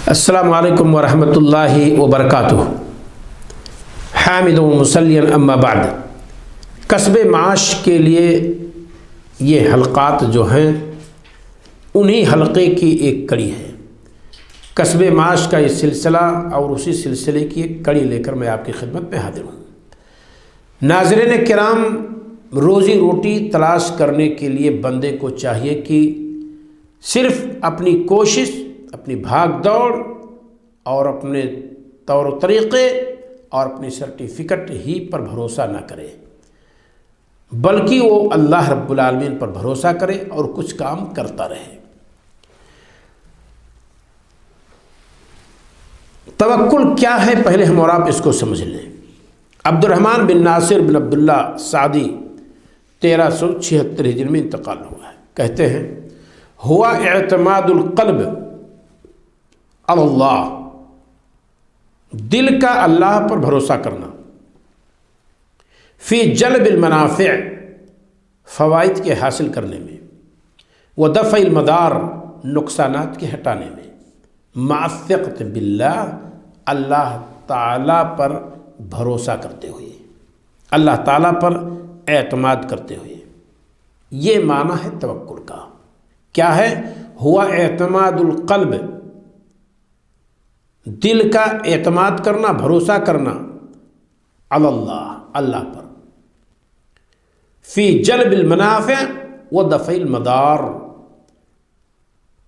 السلام علیکم ورحمۃ اللہ وبرکاتہ۔ حامد و مسلین اما بعد، کسب معاش کے لیے یہ حلقات جو ہیں انہی حلقے کی ایک کڑی ہے۔ کسب معاش کا یہ سلسلہ اور اسی سلسلے کی ایک کڑی لے کر میں آپ کی خدمت میں حاضر ہوں۔ ناظرین کرام، روزی روٹی تلاش کرنے کے لیے بندے کو چاہیے کہ صرف اپنی کوشش، اپنی بھاگ دوڑ اور اپنے طور و طریقے اور اپنی سرٹیفکیٹ ہی پر بھروسہ نہ کرے، بلکہ وہ اللہ رب العالمین پر بھروسہ کرے اور کچھ کام کرتا رہے۔ توکل کیا ہے، پہلے ہم اور آپ اس کو سمجھ لیں۔ عبد الرحمن بن ناصر بن عبداللہ سعدی 1376 ہجری میں انتقال ہوا ہے۔ کہتے ہیں ہوا اعتماد القلب اللہ، دل کا اللہ پر بھروسہ کرنا، فی جلب المنافع، فوائد کے حاصل کرنے میں، و دفع المدار، نقصانات کے ہٹانے میں، مع الثقۃ باللہ، اللہ تعالیٰ پر بھروسہ کرتے ہوئے، اللہ تعالیٰ پر اعتماد کرتے ہوئے۔ یہ معنی ہے توکل کا۔ کیا ہے؟ ہوا اعتماد القلب، دل کا اعتماد کرنا، بھروسہ کرنا، اللہ، اللہ پر، فی جلب المنافع و دفع المدار،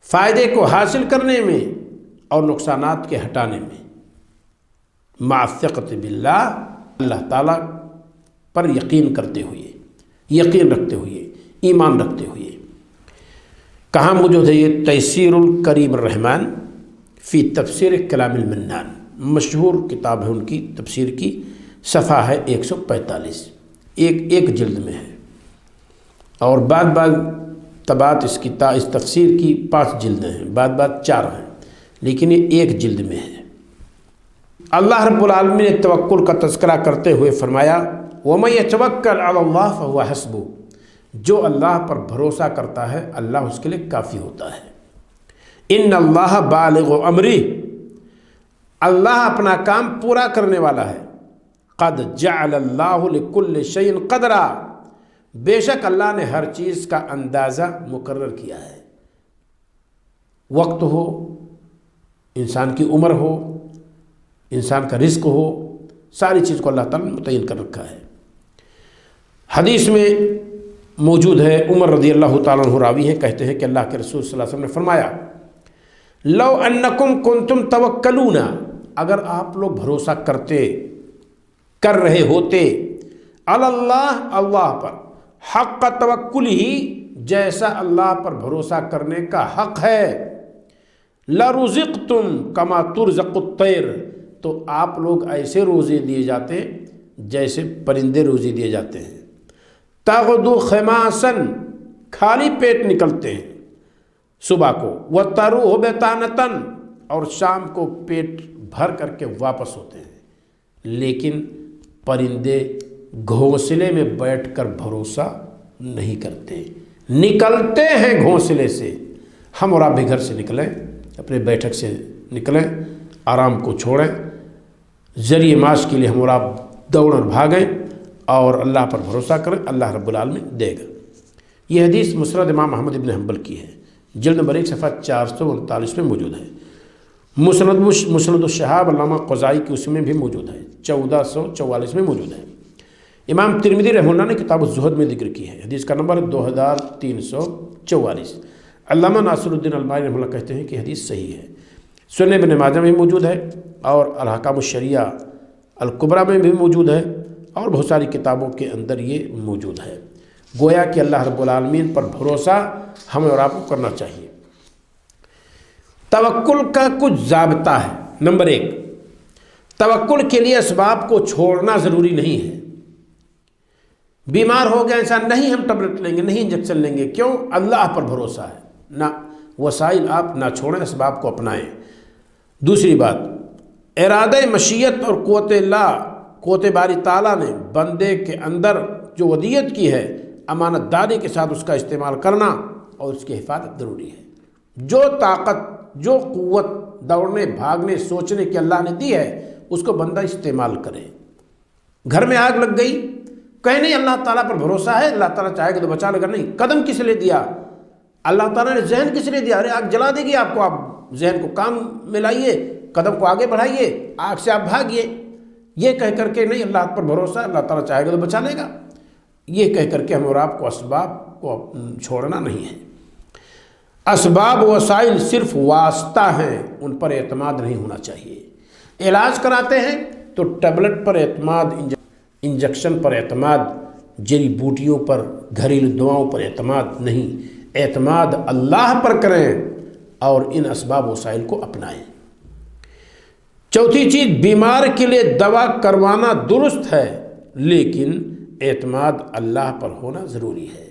فائدے کو حاصل کرنے میں اور نقصانات کے ہٹانے میں، مع الثقۃ باللہ، اللہ تعالیٰ پر یقین کرتے ہوئے، یقین رکھتے ہوئے، ایمان رکھتے ہوئے۔ کہاں موجود ہے یہ؟ تیسیر الکریم الرحمن فی تفسیر کلام المنان، مشہور کتاب ہے ان کی تفسیر کی، صفحہ ہے 145، ایک جلد میں ہے، اور بعد طبعات اس تفسیر کی 5 جلدیں ہیں، بعد 4 ہیں، لیکن یہ ایک جلد میں ہے۔ اللہ رب العالمین نے توکل کا تذکرہ کرتے ہوئے فرمایا وَمَن يَتَوَكَّلْ عَلَى اللَّهِ فَهُوَ حَسْبُهُ، جو اللہ پر بھروسہ کرتا ہے اللہ اس کے لیے کافی ہوتا ہے۔ ان اللہ بالغ امری، اللہ اپنا کام پورا کرنے والا ہے۔ قد جعل اللہ لکل شیء قدرا، بے شک اللہ نے ہر چیز کا اندازہ مقرر کیا ہے۔ وقت ہو، انسان کی عمر ہو، انسان کا رزق ہو، ساری چیز کو اللہ تعالیٰ نے متعین کر رکھا ہے۔ حدیث میں موجود ہے، عمر رضی اللہ تعالیٰ عنہ راوی ہیں، کہتے ہیں کہ اللہ کے رسول صلی اللہ علیہ وسلم نے فرمایا لو انکم کنتم توکلون، اگر آپ لوگ بھروسہ کر رہے ہوتے، علی اللہ، اللہ پر، حق توکل ہی، جیسا اللہ پر بھروسہ کرنے کا حق ہے، لرزقتم کما ترزق الطیر، تو آپ لوگ ایسے روزے دیے جاتے جیسے پرندے روزی دیے جاتے ہیں، تغدو خماسن، خالی پیٹ نکلتے ہیں صبح کو، وتروح بطانتن، اور شام کو پیٹ بھر کر کے واپس ہوتے ہیں۔ لیکن پرندے گھونسلے میں بیٹھ کر بھروسہ نہیں کرتے، نکلتے ہیں گھونسلے سے۔ ہم اور آپ بھی گھر سے نکلیں، اپنے بیٹھک سے نکلیں، آرام کو چھوڑیں، ذریعہ معاش کے لیے ہم اور آپ دوڑ اور بھاگیں اور اللہ پر بھروسہ کریں، اللہ رب العالمین دے گا۔ یہ حدیث مسند امام احمد بن حنبل کی ہے، جلد نمبر 1 صفحہ 439 میں موجود ہے۔ مسند الشہاب علامہ قزائی کی اس میں بھی موجود ہے، 1444 میں موجود ہے۔ امام ترمذی رحمہ اللہ نے کتاب الزہد میں ذکر کی ہے، حدیث کا نمبر 2344۔ علامہ ناصر الدین البانی رحمہ اللہ کہتے ہیں کہ حدیث صحیح ہے۔ سنن ابن ماجہ میں موجود ہے، اور الاحکام الشریعہ الکبریٰ میں بھی موجود ہے، اور بہت ساری کتابوں کے اندر یہ موجود ہے۔ گویا کہ اللہ رب العالمین پر بھروسہ ہمیں اور آپ کو کرنا چاہیے۔ توکل کا کچھ ضابطہ ہے۔ نمبر 1، توکل کے لیے اسباب کو چھوڑنا ضروری نہیں ہے۔ بیمار ہو گیا انسان، نہیں ہم ٹیبلٹ لیں گے، نہیں انجیکشن لیں گے، کیوں؟ اللہ پر بھروسہ ہے۔ نہ، وسائل آپ نہ چھوڑیں، اسباب کو اپنائیں۔ دوسری بات، ارادہ مشیت اور قوت اللہ، قوت باری تعالیٰ نے بندے کے اندر جو ودیت کی ہے، امانت داری کے ساتھ اس کا استعمال کرنا اور اس کی حفاظت ضروری ہے۔ جو طاقت جو قوت دوڑنے بھاگنے سوچنے کی اللہ نے دی ہے اس کو بندہ استعمال کرے۔ گھر میں آگ لگ گئی، کہیں نہیں اللہ تعالیٰ پر بھروسہ ہے، اللہ تعالیٰ چاہے گا تو بچا لے گا، نہیں۔ قدم کس لیے دیا؟ اللہ تعالیٰ نے ذہن کس لیے دیا؟ ارے آگ جلا دے گی آپ کو، آپ ذہن کو کام میں لائیے، قدم کو آگے بڑھائیے، آگ سے آپ بھاگیے۔ یہ کہہ کر کے نہیں اللہ پر بھروسہ ہے، اللہ تعالیٰ چاہے گا تو بچا لے گا، یہ کہہ کر کے ہم اور آپ کو اسباب کو چھوڑنا نہیں ہے۔ اسباب و وسائل صرف واسطہ ہیں، ان پر اعتماد نہیں ہونا چاہیے۔ علاج کراتے ہیں تو ٹیبلٹ پر اعتماد، انجیکشن پر اعتماد، جڑی بوٹیوں پر، گھریلو دواؤں پر اعتماد نہیں، اعتماد اللہ پر کریں اور ان اسباب و وسائل کو اپنائیں۔ چوتھی چیز، بیمار کے لیے دوا کروانا درست ہے لیکن اعتماد اللہ پر ہونا ضروری ہے۔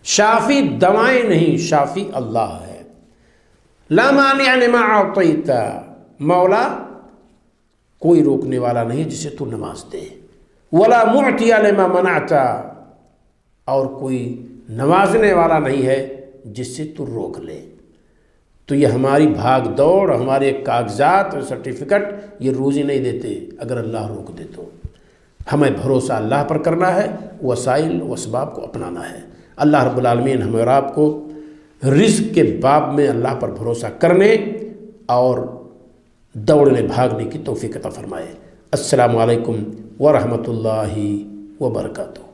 شافی دوائیں نہیں، شافی اللہ ہے۔ لا مانع لما اعطیت، مولا کوئی روکنے والا نہیں جسے تو نماز دے، ولا معطی لما منعت، اور کوئی نوازنے والا نہیں ہے جس سے تو روک لے۔ تو یہ ہماری بھاگ دوڑ، ہمارے کاغذات اور سرٹیفکیٹ یہ روزی نہیں دیتے اگر اللہ روک دے تو۔ ہمیں بھروسہ اللہ پر کرنا ہے، وسائل و اسباب کو اپنانا ہے۔ اللہ رب العالمین ہمیں اور آپ کو رزق کے باب میں اللہ پر بھروسہ کرنے اور دوڑنے بھاگنے کی توفیق عطا فرمائے۔ السلام علیکم ورحمۃ اللہ وبرکاتہ۔